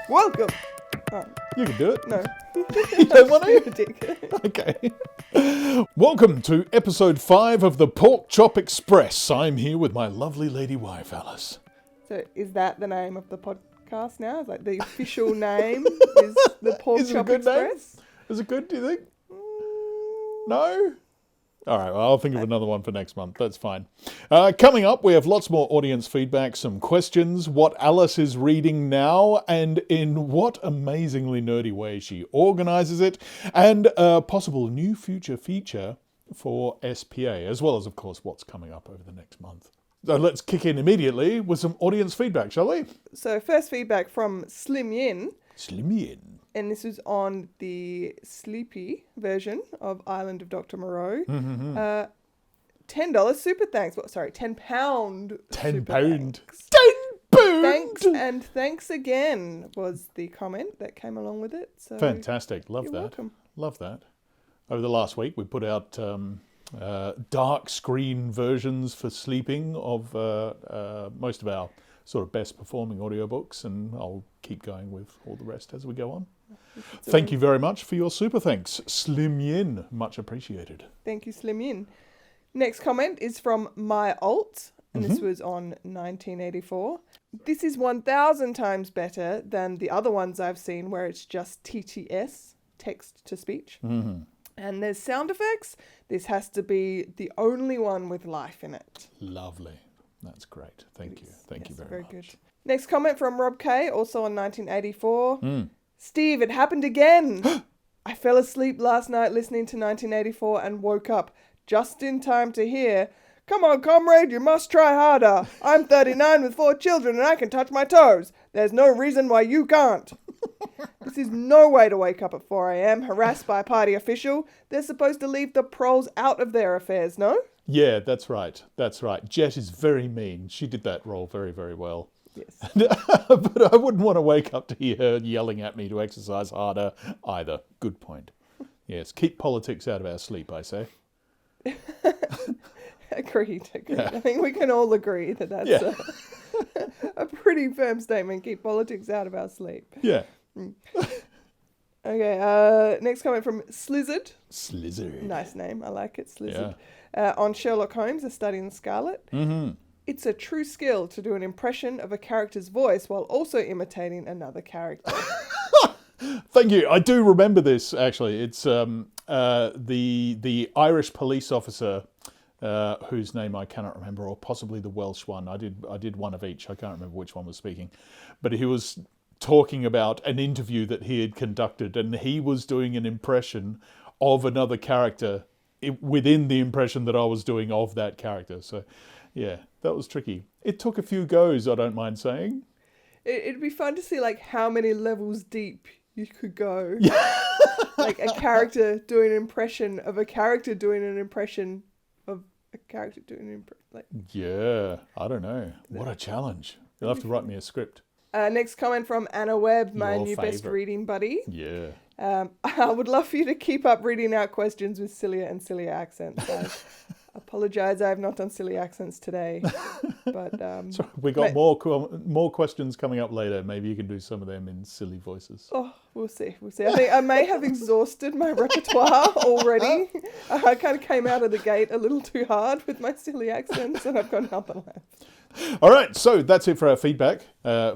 Welcome. Oh, You can do it. no. You don't want to? Dick. Okay. Welcome to episode 5 of the Pork Chop Express. I'm here with my lovely lady wife, Alice. So is that the name of the podcast now? Is like the official name is the Pork Is it a Chop good name? Express? Is it good, do you think? No? All right, well, I'll think of another one for next month. That's fine. Coming up, we have lots more audience feedback, some questions, what Alice is reading now, and in what amazingly nerdy way she organises it, and a possible new future feature for SPA, as well as, of course, what's coming up over the next month. So let's kick in immediately with some audience feedback, shall we? So first feedback from Slim Yin, Slim in. and this was on the sleepy version of Island of Dr. Moreau. Mm-hmm. $10 super thanks. Well, sorry, £10 £10. super thanks. £10! Thanks and thanks again was the comment that came along with it. So Fantastic. Love you're that. welcome. Love that. Over the last week, we put out dark screen versions for sleeping of most of our sort of best performing audiobooks, and I'll keep going with all the rest as we go on. Thank you very much for your super thanks. Slim Yin. Much appreciated. Thank you, Slim Yin. Next comment is from My Alt, and this was on 1984. This is 1,000 times better than the other ones I've seen where it's just TTS, text to speech. Mm-hmm. And there's sound effects. This has to be the only one with life in it. Lovely. That's great. Thank you. Thank you very much. Good. Next comment from Rob K, also on 1984. Steve, it happened again. I fell asleep last night listening to 1984 and woke up just in time to hear, "Come on, comrade, you must try harder. I'm 39 with 4 children and I can touch my toes. There's no reason why you can't." This is no way to wake up at 4 a.m. harassed by a party official. They're supposed to leave the proles out of their affairs, no? Yeah, that's right. That's right. Jet is very mean. She did that role very, very well. Yes. But I wouldn't want to wake up to hear her yelling at me to exercise harder either. Good point. Yes, keep politics out of our sleep, I say. Agreed. Yeah. I think we can all agree that that's a pretty firm statement. Keep politics out of our sleep. Yeah. Okay, next comment from Slizzard. Slizzard. Nice name. I like it, Slizzard. On Sherlock Holmes, A Study in Scarlet. Mm-hmm. It's a true skill to do an impression of a character's voice while also imitating another character. Thank you. I do remember this, actually. It's the Irish police officer whose name I cannot remember, or possibly the Welsh one. I did one of each. I can't remember which one was speaking. But he was talking about an interview that he had conducted, and he was doing an impression of another character within the impression that I was doing of that character. So, yeah, that was tricky. It took a few goes, I don't mind saying. It'd be fun to see like how many levels deep you could go. Like a character doing an impression of a character doing an impression of a character doing an impression. Like, yeah, I don't know. What a challenge. You'll have to write me a script. next comment from Anna Webb, my Your new best favourite. reading buddy. Yeah. I would love for you to keep up reading out questions with sillier and sillier accents. I apologise, I have not done silly accents today. But So we got more questions coming up later. Maybe you can do some of them in silly voices. oh, we'll see. I think I may have exhausted my repertoire already. I kind of came out of the gate a little too hard with my silly accents, and I've got nothing left. All right, so that's it for our feedback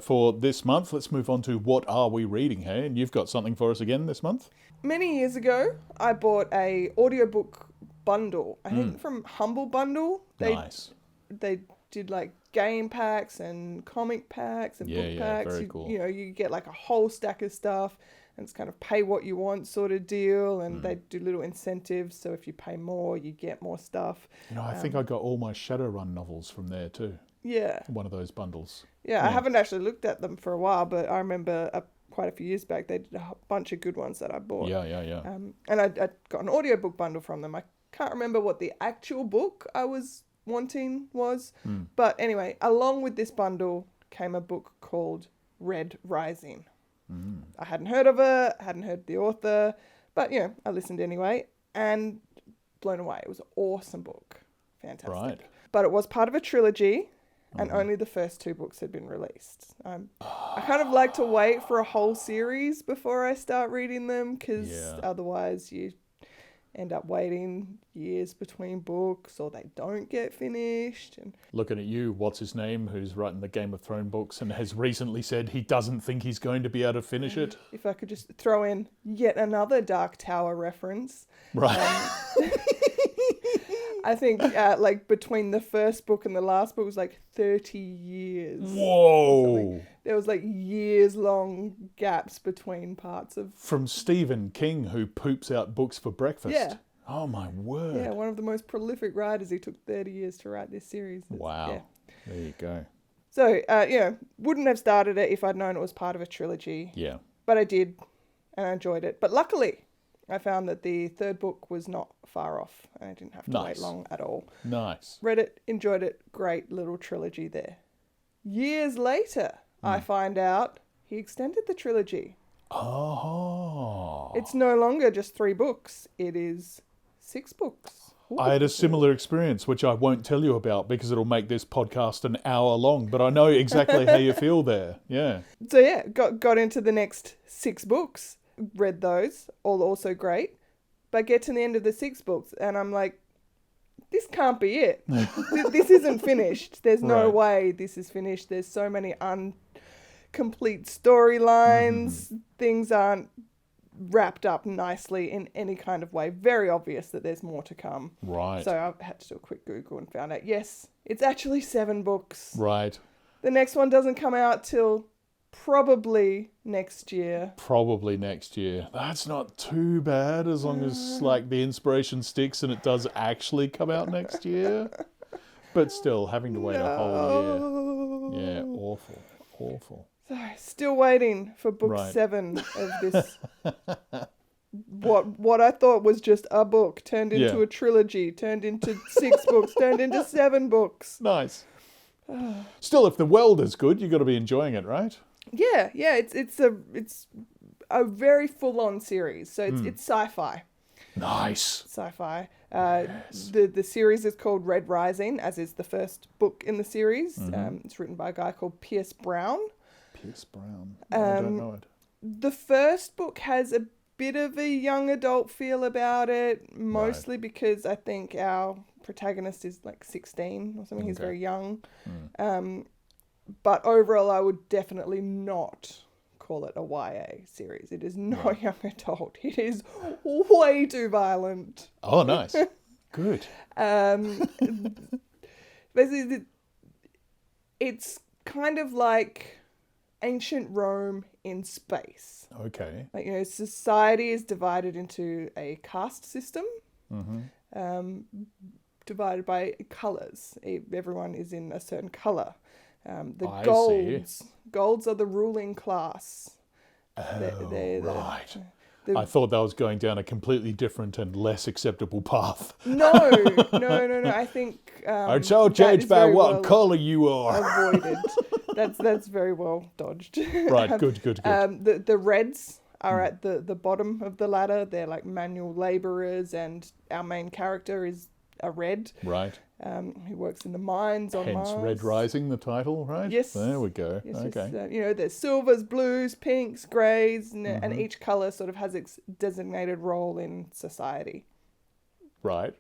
for this month. Let's move on to what are we reading, hey? And you've got something for us again this month? Many years ago, I bought a audiobook bundle. I think from Humble Bundle. Nice. They did like game packs and comic packs and book packs. Very cool. You know, you get like a whole stack of stuff, and it's kind of pay what you want sort of deal. And they do little incentives. So if you pay more, you get more stuff. You know, I think I got all my Shadowrun novels from there too. Yeah. One of those bundles. Yeah, I haven't actually looked at them for a while, but I remember quite a few years back they did a bunch of good ones that I bought. Yeah. And I got an audiobook bundle from them. I can't remember what the actual book I was wanting was. But anyway, along with this bundle came a book called Red Rising. I hadn't heard of it, hadn't heard the author, but, you know, I listened anyway and blown away. It was an awesome book. Fantastic. Right. But it was part of a trilogy. and only the first 2 books had been released. I kind of like to wait for a whole series before I start reading them, because otherwise you end up waiting years between books, or they don't get finished. And looking at you, what's his name, who's writing the Game of Thrones books and has recently said he doesn't think he's going to be able to finish it. If I could just throw in yet another Dark Tower reference. Right. I think like between the first book and the last book was like 30 years. Whoa. There was like years long gaps between parts of... From Stephen King, who poops out books for breakfast. Yeah. Oh my word. Yeah, one of the most prolific writers. He took 30 years to write this series. Wow. Yeah. There you go. So, wouldn't have started it if I'd known it was part of a trilogy. Yeah. But I did, and I enjoyed it. But luckily, I found that the 3rd book was not far off. And I didn't have to wait long at all. Nice. Read it, enjoyed it. Great little trilogy there. Years later, I find out he extended the trilogy. Oh. It's no longer just 3 books. It is 6 books. Ooh. I had a similar experience, which I won't tell you about because it'll make this podcast an hour long, but I know exactly how you feel there. Yeah. So yeah, got into the next 6 books, read those, all also great, but get to the end of the 6 books and I'm like, this can't be it. This isn't finished. There's no way this is finished. There's so many incomplete storylines. Things aren't wrapped up nicely in any kind of way. Very obvious that there's more to come. Right. So I had to do a quick Google and found out, yes, it's actually 7 books. Right. The next one doesn't come out till probably next year. Probably next year. That's not too bad as long as like the inspiration sticks and it does actually come out next year. But still, having to wait a whole year. Yeah, awful. Awful. So, still waiting for book 7 of this. What I thought was just a book turned into a trilogy, turned into 6 books, turned into 7 books. Nice. Still, if the world is good, you've got to be enjoying it, right? Yeah. It's a very full on series. So it's sci-fi. Nice. Sci-fi. The series is called Red Rising, as is the first book in the series. It's written by a guy called Pierce Brown. Pierce Brown. I don't know it. The first book has a bit of a young adult feel about it, mostly because I think our protagonist is like 16 or something. He's very young. But overall, I would definitely not call it a YA series. It is not young adult. It is way too violent. Oh, nice. Good. Basically, it's kind of like ancient Rome in space. Okay. Like, society is divided into a caste system, divided by colours. Everyone is in a certain colour. Golds are the ruling class. Right. I thought that was going down a completely different and less acceptable path. No. I think I shall judge by what colour you are. Avoided. That's very well dodged. Right, good. The reds are at the bottom of the ladder. They're like manual labourers, and our main character is a red. Right. Who works in the mines on Mars. Hence Red Rising, the title, right? Yes. There we go. Yes, okay. There's silvers, blues, pinks, greys, and each colour sort of has its designated role in society. Right.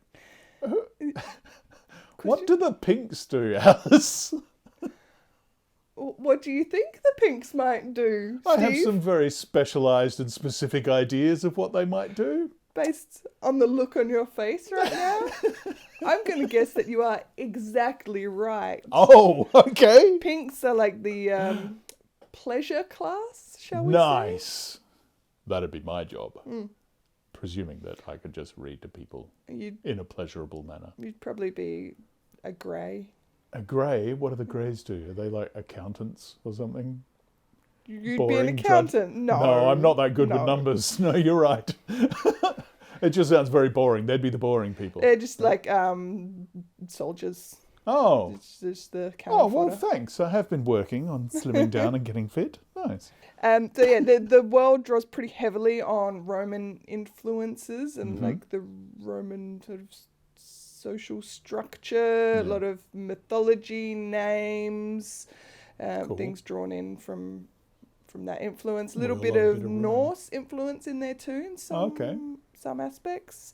What do the pinks do, Alice? What do you think the pinks might do, Steve? I have some very specialised and specific ideas of what they might do. Based on the look on your face right now, I'm going to guess that you are exactly right. Oh, okay. Pinks are like the pleasure class, shall we say? Nice. That'd be my job. Presuming that I could just read to people in a pleasurable manner. You'd probably be a grey. A grey? What do the greys do? Are they like accountants or something? You'd be an accountant. No, I'm not that good with numbers. No, you're right. It just sounds very boring. They'd be the boring people. They're just like soldiers. Oh. It's just the well, thanks. I have been working on slimming down and getting fit. Nice. So yeah, the world draws pretty heavily on Roman influences and like the Roman sort of social structure, a lot of mythology, names, Cool. things drawn in from that influence. A little With bit a lot of of Norse influence in there too in Okay. some aspects.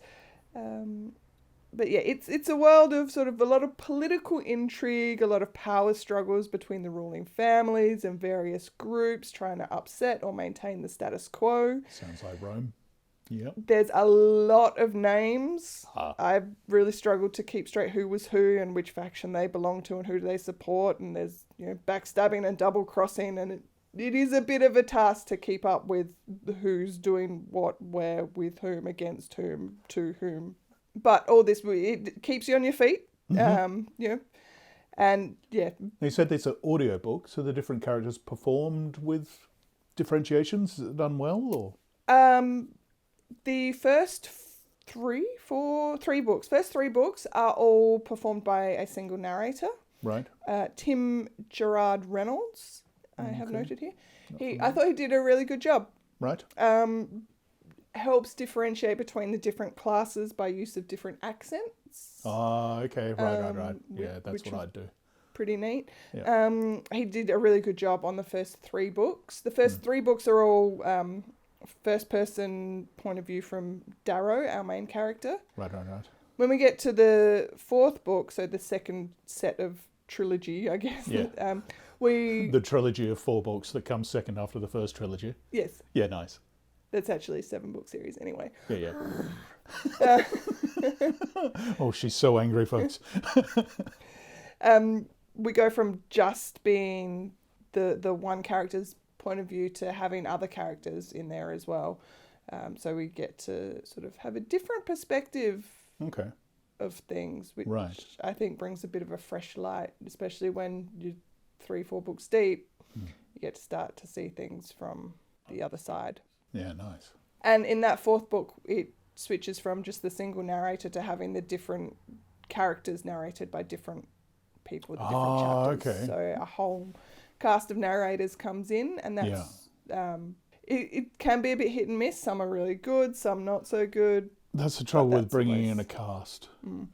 But yeah, it's a world of sort of a lot of political intrigue, a lot of power struggles between the ruling families and various groups trying to upset or maintain the status quo. Sounds like Rome. Yep. There's a lot of names. Ah. I've really struggled to keep straight who was who and which faction they belong to and who do they support. And there's, backstabbing and double crossing, and it is a bit of a task to keep up with who's doing what, where, with whom, against whom, to whom. But all this, it keeps you on your feet. Mm-hmm. And yeah. You said it's an audiobook, so the different characters performed with differentiations. Is it done well, or? The first three books are all performed by a single narrator. Right. Tim Gerard Reynolds, I have noted here. I thought he did a really good job. Right. Helps differentiate between the different classes by use of different accents. Ah, okay. Right. Yeah, that's what I'd do. Pretty neat. Yeah. He did a really good job on the first three books. The first three books are all first person point of view from Darrow, our main character. Right. When we get to the fourth book, so the second set of trilogy, I guess. Yeah. The trilogy of 4 books that comes second after the first trilogy. Yes. Yeah, nice. That's actually a 7-book series anyway. Yeah. Oh, she's so angry, folks. We go from just being the one character's point of view to having other characters in there as well. So we get to sort of have a different perspective of things, which I think brings a bit of a fresh light, especially when you're 3-4 books deep. You get to start to see things from the other side. Yeah, nice. And in that fourth book, it switches from just the single narrator to having the different characters narrated by different people, the different chapters. Okay. So a whole cast of narrators comes in, and that's it can be a bit hit and miss. Some are really good, some not so good. That's the trouble with bringing in a cast,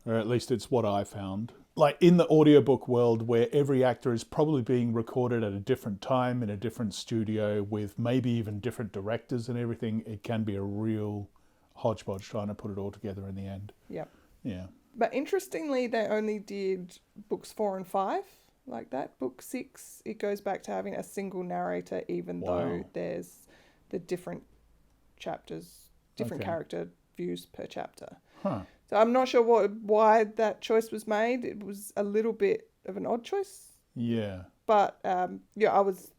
or at least it's what I found. Like in the audiobook world, where every actor is probably being recorded at a different time in a different studio with maybe even different directors and everything, it can be a real hodgepodge trying to put it all together in the end. Yep. Yeah. But interestingly, they only did books 4 and 5 like that. Book 6, it goes back to having a single narrator, even though there's the different chapters, different character views per chapter. Huh. So I'm not sure why that choice was made. It was a little bit of an odd choice. Yeah. But I was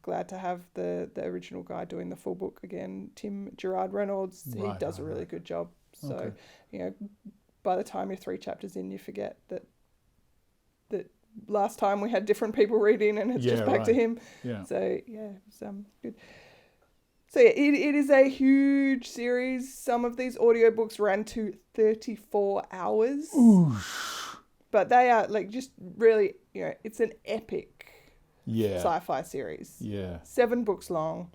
glad to have the original guy doing the full book again, Tim Gerard Reynolds. He does a really good job. So, by the time you're 3 chapters in, you forget that last time we had different people reading and it's just back to him. Yeah. So, it's good. So yeah, it is a huge series. Some of these audiobooks ran to 34 hours. Oof. But they are just really, it's an epic sci-fi series. Yeah. 7 books long.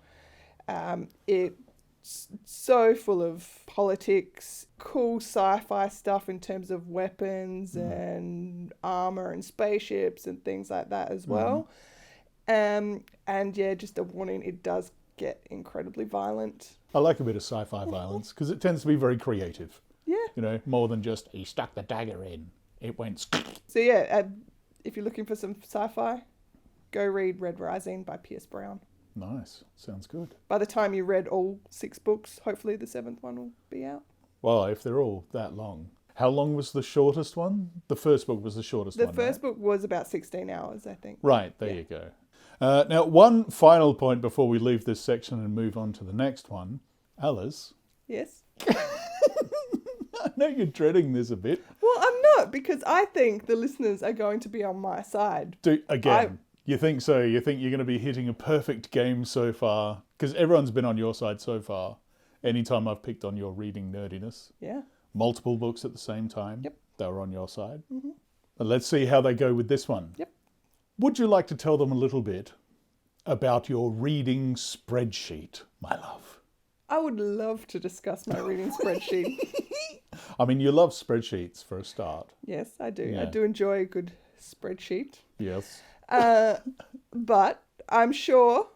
It's so full of politics, cool sci-fi stuff in terms of weapons and armor and spaceships and things like that as well. And just a warning, it does get incredibly violent. I like a bit of sci-fi violence because it tends to be very creative. Yeah. More than just, he stuck the dagger in. It went... So if you're looking for some sci-fi, go read Red Rising by Pierce Brown. Nice. Sounds good. By the time you read all 6 books, hopefully the 7th one will be out. Well, if they're all that long. How long was the shortest one? The first book was the shortest one, The first book was about 16 hours, I think. Right, there you go. Now, one final point before we leave this section and move on to the next one. Alice? Yes? I know you're dreading this a bit. Well, I'm not, because I think the listeners are going to be on my side. You think so? You think you're going to be hitting a perfect game so far? Because everyone's been on your side so far. Anytime I've picked on your reading nerdiness. Yeah. Multiple books at the same time. Yep. They were on your side. Mm-hmm. But let's see how they go with this one. Yep. Would you like to tell them a little bit about your reading spreadsheet, my love? I would love to discuss my reading spreadsheet. I mean, you love spreadsheets for a start. Yes, I do. Yeah. I do enjoy a good spreadsheet. Yes. But I'm sure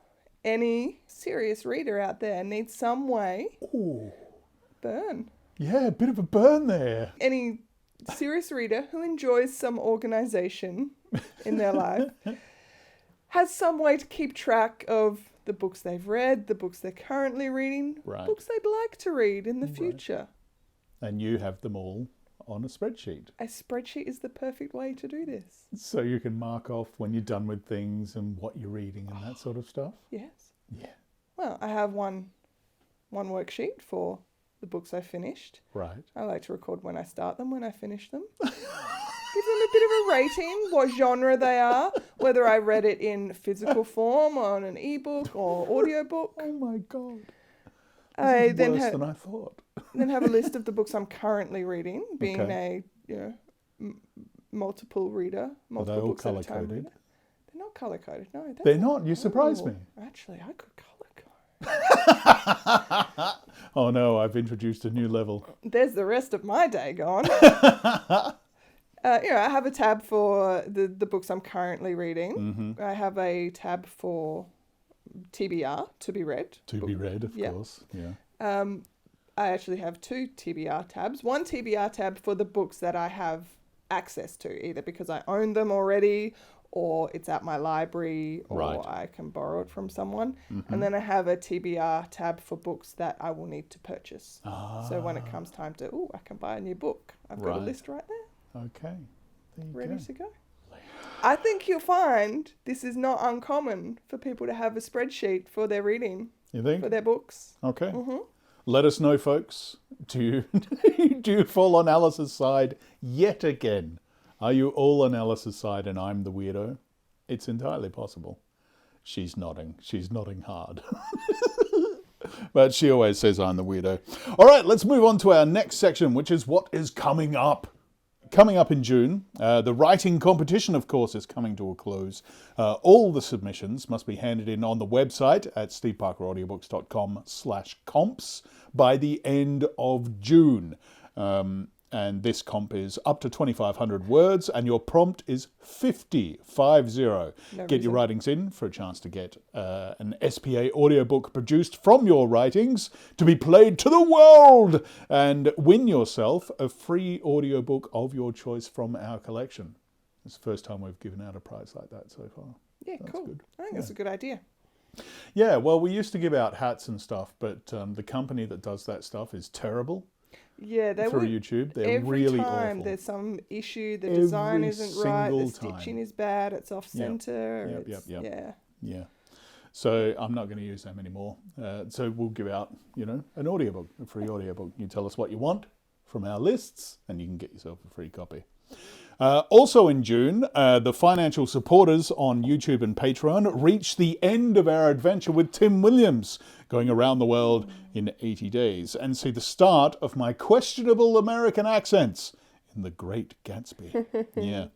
any serious reader out there needs some way. Ooh. Burn. Yeah, a bit of a burn there. Any serious reader who enjoys some organization in their life has some way to keep track of the books they've read, the books they're currently reading, Right. books they'd like to read in the future. And you have them all on a spreadsheet. A spreadsheet is the perfect way to do this. So you can mark off when you're done with things and what you're reading and that sort of stuff. Yes. Yeah. Well, I have one worksheet for the books I finished. Right. I like to record when I start them, when I finish them. Give them a bit of a rating, what genre they are, whether I read it in physical form or on an ebook or audiobook. Oh my God. I This is worse than I thought. then have a list of the books I'm currently reading, being a multiple reader, multiple Are they all books at a time colour-coded? reader. They're not color coded. No, that's They're not. You surprised me. Actually, I could color code. Oh no, I've introduced a new level. There's the rest of my day gone. I have a tab for the books I'm currently reading. Mm-hmm. I have a tab for TBR, to be read. To be read, of course. Yeah. I actually have 2 TBR tabs. One TBR tab for the books that I have access to, either because I own them already or it's at my library or Right. I can borrow it from someone. Mm-hmm. And then I have a TBR tab for books that I will need to purchase. So when it comes time to, I can buy a new book, I've got a Right. list right there, Okay. There you ready go. to go. I think you'll find this is not uncommon for people to have a spreadsheet for their reading, You think? for their books. Okay. Mm-hmm. Let us know, folks. Do you fall on Alice's side yet again? Are you all on Alice's side and I'm the weirdo? It's entirely possible. She's nodding. She's nodding hard. But she always says I'm the weirdo. All right, let's move on to our next section, which is what is coming up. Coming up in June, the writing competition, of course, is coming to a close. All the submissions must be handed in on the website at steveparkeraudiobooks.com/comps by the end of June. And this comp is up to 2,500 words, and your prompt is 50. Get your writings in for a chance to get an SPA audiobook produced from your writings to be played to the world, and win yourself a free audiobook of your choice from our collection. It's the first time we've given out a prize like that so far. Yeah, That's cool. good. I think that's a good idea. Yeah, well, we used to give out hats and stuff, but the company that does that stuff is terrible. Yeah, they Through would. YouTube, they're Every really time awful. there's some issue, the design Every isn't right, the single time. stitching is bad, it's off center. Yep. Yeah. Yeah. So I'm not going to use them anymore. So we'll give out, an audiobook, a free audiobook. You tell us what you want from our lists, and you can get yourself a free copy. Also in June, the financial supporters on YouTube and Patreon reach the end of our adventure with Tim Williams, going around the world in 80 days, and see the start of my questionable American accents in The Great Gatsby. Yeah.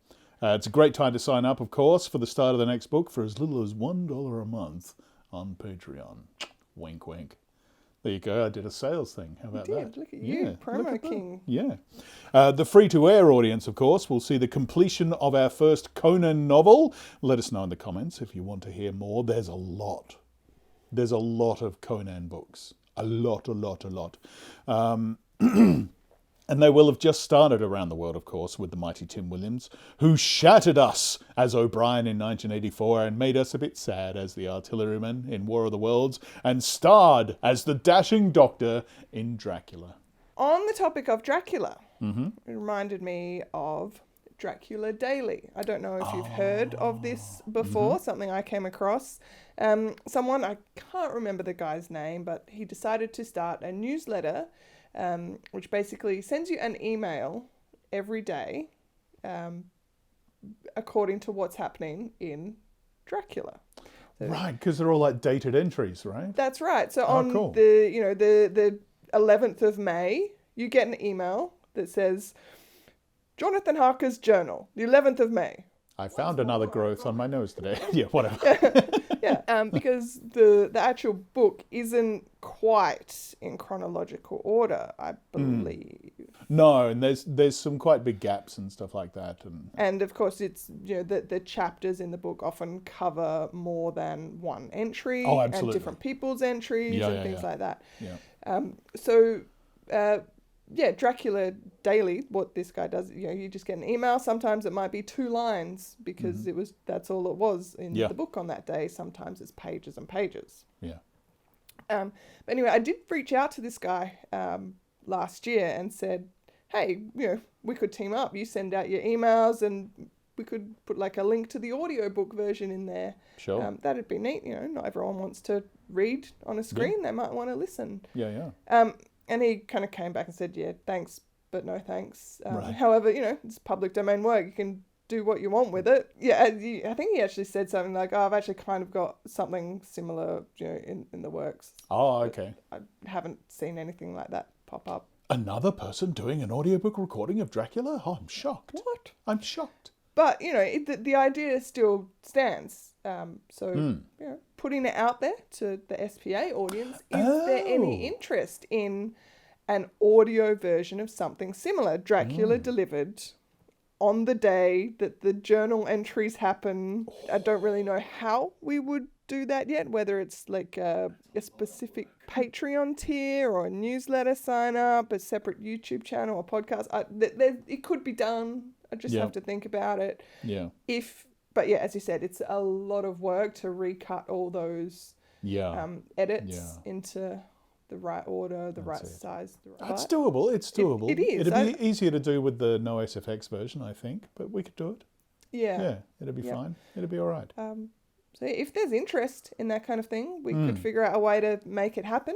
It's a great time to sign up, of course, for the start of the next book for as little as $1 a month on Patreon. Wink, wink. There you go. I did a sales thing. How about that? Look at you, promo look at that. king. Yeah. The free-to-air audience, of course, will see the completion of our first Conan novel. Let us know in the comments if you want to hear more. There's a lot. There's a lot of Conan books. A lot. And they will have just started around the world, of course, with the mighty Tim Williams, who shattered us as O'Brien in 1984 and made us a bit sad as the artilleryman in War of the Worlds, and starred as the dashing doctor in Dracula. On the topic of Dracula, it reminded me of Dracula Daily. I don't know if you've heard of this before, something I came across. Someone, I can't remember the guy's name, but he decided to start a newsletter which basically sends you an email every day according to what's happening in Dracula. So Right, because they're all like dated entries, right? that's right. So Cool. the 11th of May, you get an email that says, Jonathan Harker's journal, the 11th of May. I found another growth on my nose today. Yeah, whatever. Because the actual book isn't quite in chronological order, I believe. No, and there's some quite big gaps and stuff like that, and of course it's the chapters in the book often cover more than one entry and different people's entries and things like that. Dracula Daily, what this guy does, you just get an email. Sometimes it might be 2 lines because that's all it was in the book on that day. Sometimes it's pages and pages. But anyway, I did reach out to this guy last year and said, hey, we could team up. You send out your emails and we could put like a link to the audiobook version in there. Sure. That'd be neat. Not everyone wants to read on a screen. Yeah. They might want to listen. Yeah. And he kind of came back and said, yeah, thanks, but no thanks. Right. However, it's public domain work. You can do what you want with it. Yeah, I think he actually said something like, I've actually kind of got something similar in the works. Oh, okay. I haven't seen anything like that pop up. Another person doing an audiobook recording of Dracula? Oh, I'm shocked. What? I'm shocked. But, the idea still stands. Putting it out there to the SPA audience, is there any interest in an audio version of something similar? Dracula delivered on the day that the journal entries happen. I don't really know how we would do that yet, whether it's like a specific Patreon tier or a newsletter sign up, a separate YouTube channel or podcast. It could be done. I just have to think about it. Yeah. But as you said, it's a lot of work to recut all those edits into the right order, the right size. It's doable. It's doable. It is. It'd be easier to do with the no SFX version, I think, but we could do it. Yeah. Yeah, it'd be fine. It'd be all right. So if there's interest in that kind of thing, we could figure out a way to make it happen.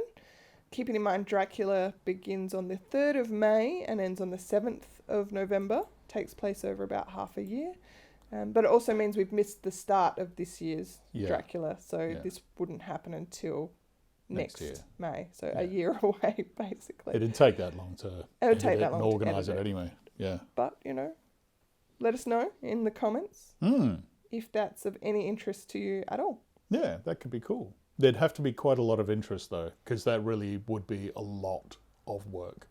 Keeping in mind, Dracula begins on the 3rd of May and ends on the 7th of November. Takes place over about half a year. But it also means we've missed the start of this year's Dracula. So this wouldn't happen until next May. So a year away, basically. It'd take that long to organise it anyway. Yeah. But, let us know in the comments if that's of any interest to you at all. Yeah, that could be cool. There'd have to be quite a lot of interest, though, because that really would be a lot of work.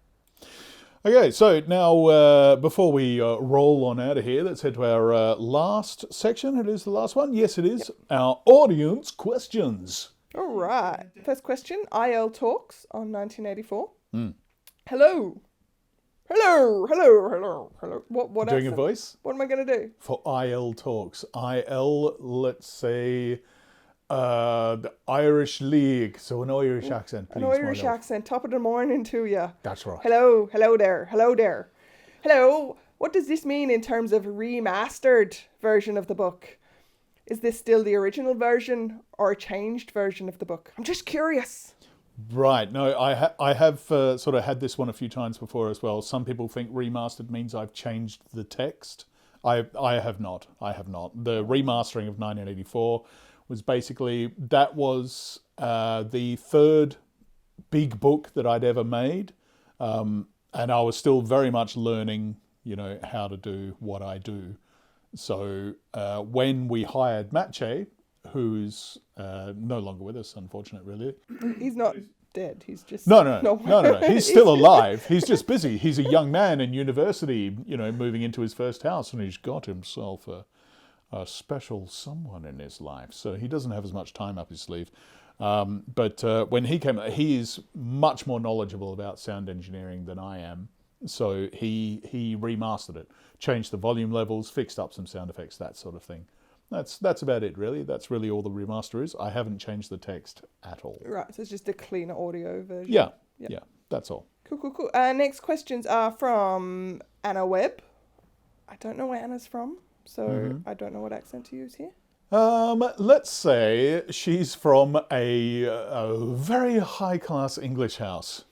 Okay, so now before we roll on out of here, let's head to our last section. It is the last one. Yes, it is. Yep. Our audience questions. All right. First question, IL Talks on 1984. Hello. What Doing accent? a voice? What am I going to do? For IL Talks. IL, let's say, the Irish League. So an Irish accent, please. An Irish accent. Top of the morning to you. That's right. Hello there. Hello. What does this mean in terms of remastered version of the book? Is this still the original version or a changed version of the book? I'm just curious. Right. No, I have sort of had this one a few times before as well. Some people think remastered means I've changed the text. I have not. The remastering of 1984 was basically, that was the 3rd big book that I'd ever made. And I was still very much learning, how to do what I do. So when we hired Matche, who's no longer with us, unfortunately, really. He's not dead. He's just... No. He's still alive. He's just busy. He's a young man in university, moving into his first house, and he's got himself a special someone in his life. So he doesn't have as much time up his sleeve. But when he came, he is much more knowledgeable about sound engineering than I am. So he remastered it, changed the volume levels, fixed up some sound effects, that sort of thing. That's about it, really. That's really all the remaster is. I haven't changed the text at all. Right, so it's just a cleaner audio version. Yeah, that's all. Cool. Next questions are from Anna Webb. I don't know where Anna's from, so I don't know what accent to use here. Let's say she's from a very high-class English house.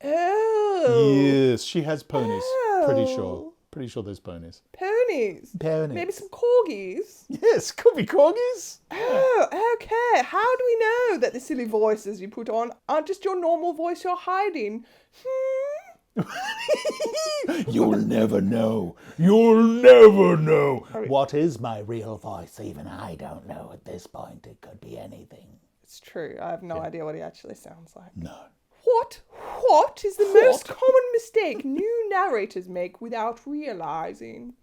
Oh. Yes, she has ponies, pretty sure. Pretty sure there's ponies. Ponies? Maybe some corgis? Yes, could be corgis. Oh, okay. How do we know that the silly voices you put on aren't just your normal voice you're hiding? You'll never know. You'll never know. What is my real voice? Even I don't know at this point. It could be anything. It's true. I have no idea what he actually sounds like. No. What is the most common mistake new narrators make without realizing?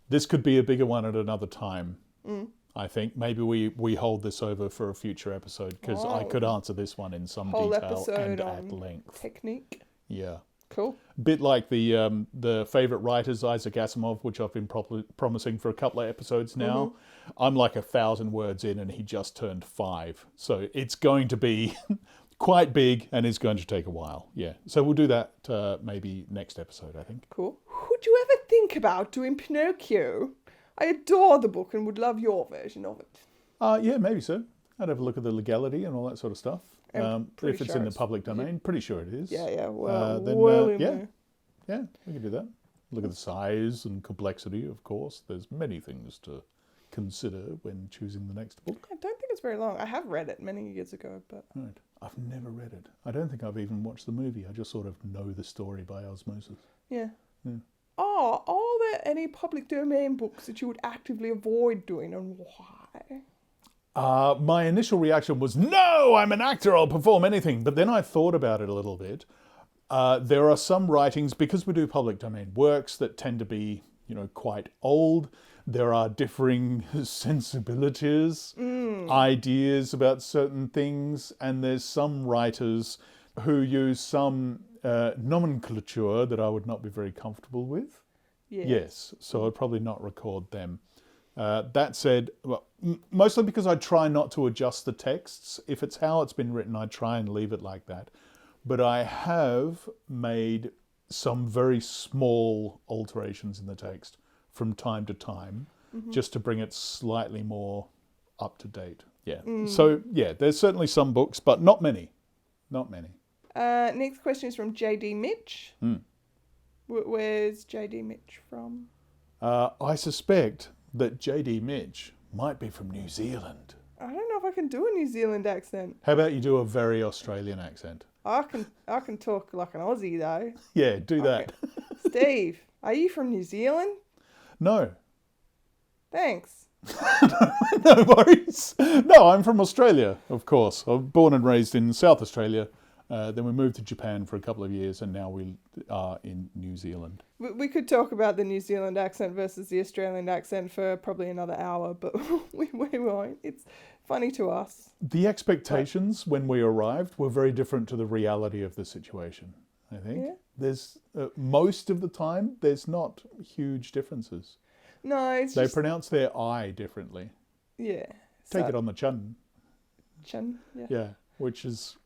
This could be a bigger one at another time. I think maybe we hold this over for a future episode, because I could answer this one in some Whole detail episode and on at length. Technique. Yeah. Cool. Bit like the favourite writers, Isaac Asimov, which I've been promising for a couple of episodes now. I'm like 1,000 words in and he just turned 5. So it's going to be quite big and it's going to take a while. Yeah. So we'll do that maybe next episode, I think. Cool. Would you ever think about doing Pinocchio? I adore the book and would love your version of it. Yeah, maybe so. I'd have a look at the legality and all that sort of stuff. If it's in the public domain, pretty sure it is. Yeah. Yeah, we can do that. Look at the size and complexity, of course. There's many things to consider when choosing the next book. I don't think it's very long. I have read it many years ago, but... Right. I've never read it. I don't think I've even watched the movie. I just sort of know the story by osmosis. Yeah. Are there any public domain books that you would actively avoid doing, and why? My initial reaction was, no, I'm an actor, I'll perform anything. But then I thought about it a little bit. There are some writings, because we do public domain works, that tend to be, quite old. There are differing sensibilities, ideas about certain things, and there's some writers who use some nomenclature that I would not be very comfortable with. Yes, so I'd probably not record them. That said, mostly because I try not to adjust the texts. If it's how it's been written, I try and leave it like that. But I have made some very small alterations in the text from time to time, just to bring it slightly more up to date. Yeah. So, yeah, there's certainly some books, but not many. Not many. Next question is from JD Mitch. Where's JD Mitch from? I suspect that JD Mitch might be from New Zealand. I don't know if I can do a New Zealand accent. How about you do a very Australian accent? I can talk like an Aussie though. Yeah, do that. Steve, are you from New Zealand? No. Thanks. No worries. No, I'm from Australia, of course. I was born and raised in South Australia. Then we moved to Japan for a couple of years, and now we are in New Zealand. We could talk about the New Zealand accent versus the Australian accent for probably another hour, but we won't. It's funny to us. The expectations when we arrived were very different to the reality of the situation, I think. Yeah. There's most of the time, there's not huge differences. No, They pronounce their I differently. Yeah. Take it on the chun. Chun, yeah. Yeah, which is...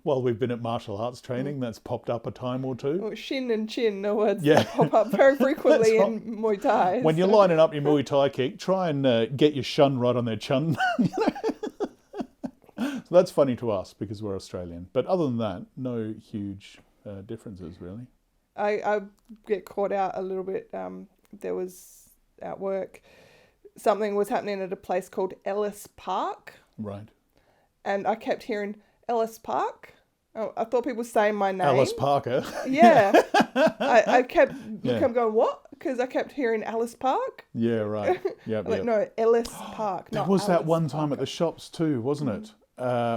While we've been at martial arts training, that's popped up a time or two. Well, shin and chin are words that pop up very frequently in Muay Thai. When you're lining up your Muay Thai kick, try and get your shun right on their chun. So that's funny to us because we're Australian. But other than that, no huge differences, really. I get caught out a little bit. There was, at work, something was happening at a place called Ellis Park. Right. And I kept hearing... Ellis Park? Oh, I thought people were saying my name. Alice Parker. Yeah. I kept going, what? Because I kept hearing Alice Park. Yeah, right. Yep. No, Ellis Park. There was that one time at the shops too, wasn't it?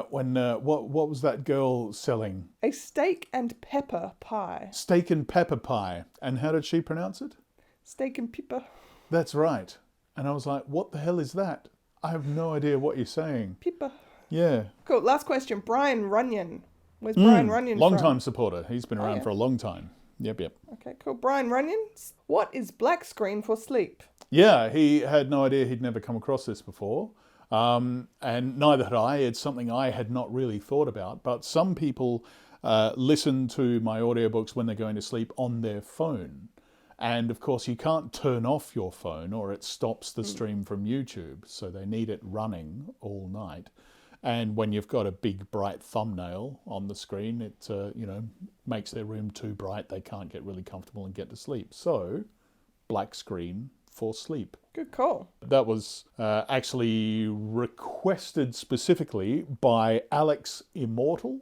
When what was that girl selling? A steak and pepper pie. Steak and pepper pie. And how did she pronounce it? Steak and pepper. That's right. And I was like, what the hell is that? I have no idea what you're saying. Pepper. Yeah. Cool. Last question. Brian Runyon. Where's Brian Runyon from? Long-time supporter. He's been around for a long time. Yep. Okay, cool. Brian Runyon. What is black screen for sleep? Yeah, he had no idea. He'd never come across this before. And neither had I. It's something I had not really thought about. But some people listen to my audiobooks when they're going to sleep on their phone. And of course, you can't turn off your phone or it stops the stream from YouTube. So they need it running all night. And when you've got a big bright thumbnail on the screen, it makes their room too bright. They can't get really comfortable and get to sleep. So, black screen for sleep. Good call. That was actually requested specifically by Alex Immortal.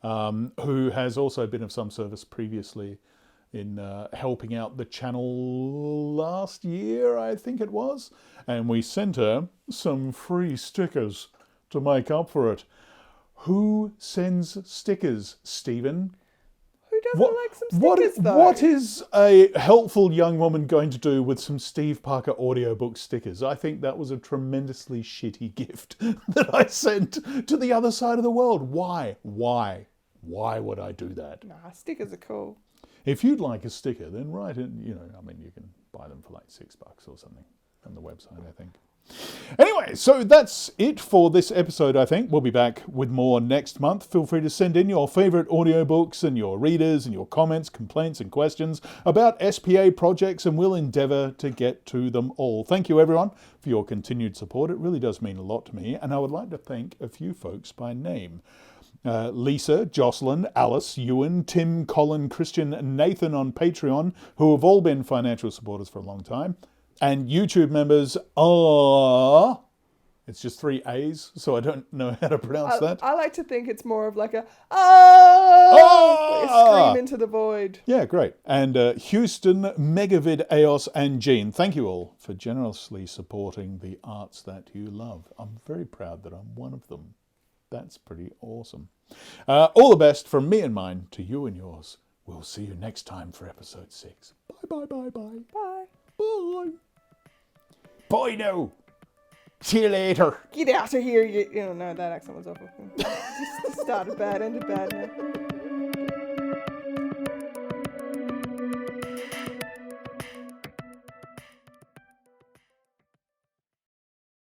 who has also been of some service previously in helping out the channel last year, I think it was. And we sent her some free stickers to make up for it. Who sends stickers, Stephen? Who doesn't like some stickers, though? What is a helpful young woman going to do with some Steve Parker audiobook stickers? I think that was a tremendously shitty gift that I sent to the other side of the world. Why? Why would I do that? Nah, stickers are cool. If you'd like a sticker, then write it. You can buy them for like $6 or something on the website, I think. Anyway, so that's it for this episode, I think. We'll be back with more next month. Feel free to send in your favourite audiobooks and your readers and your comments, complaints and questions about SPA projects, and we'll endeavour to get to them all. Thank you, everyone, for your continued support. It really does mean a lot to me, and I would like to thank a few folks by name. Lisa, Jocelyn, Alice, Ewan, Tim, Colin, Christian, and Nathan on Patreon, who have all been financial supporters for a long time. And YouTube members are... It's just 3 A's, so I don't know how to pronounce that. I like to think it's more of like a... like a scream into the void. Yeah, great. And Houston, Megavid, Eos, and Jean, thank you all for generously supporting the arts that you love. I'm very proud that I'm one of them. That's pretty awesome. All the best from me and mine to you and yours. We'll see you next time for episode 6. Bye. Bye. Bye. Bye now. See you later. Get out of here. No, that accent was awful. Just started bad, ended bad now.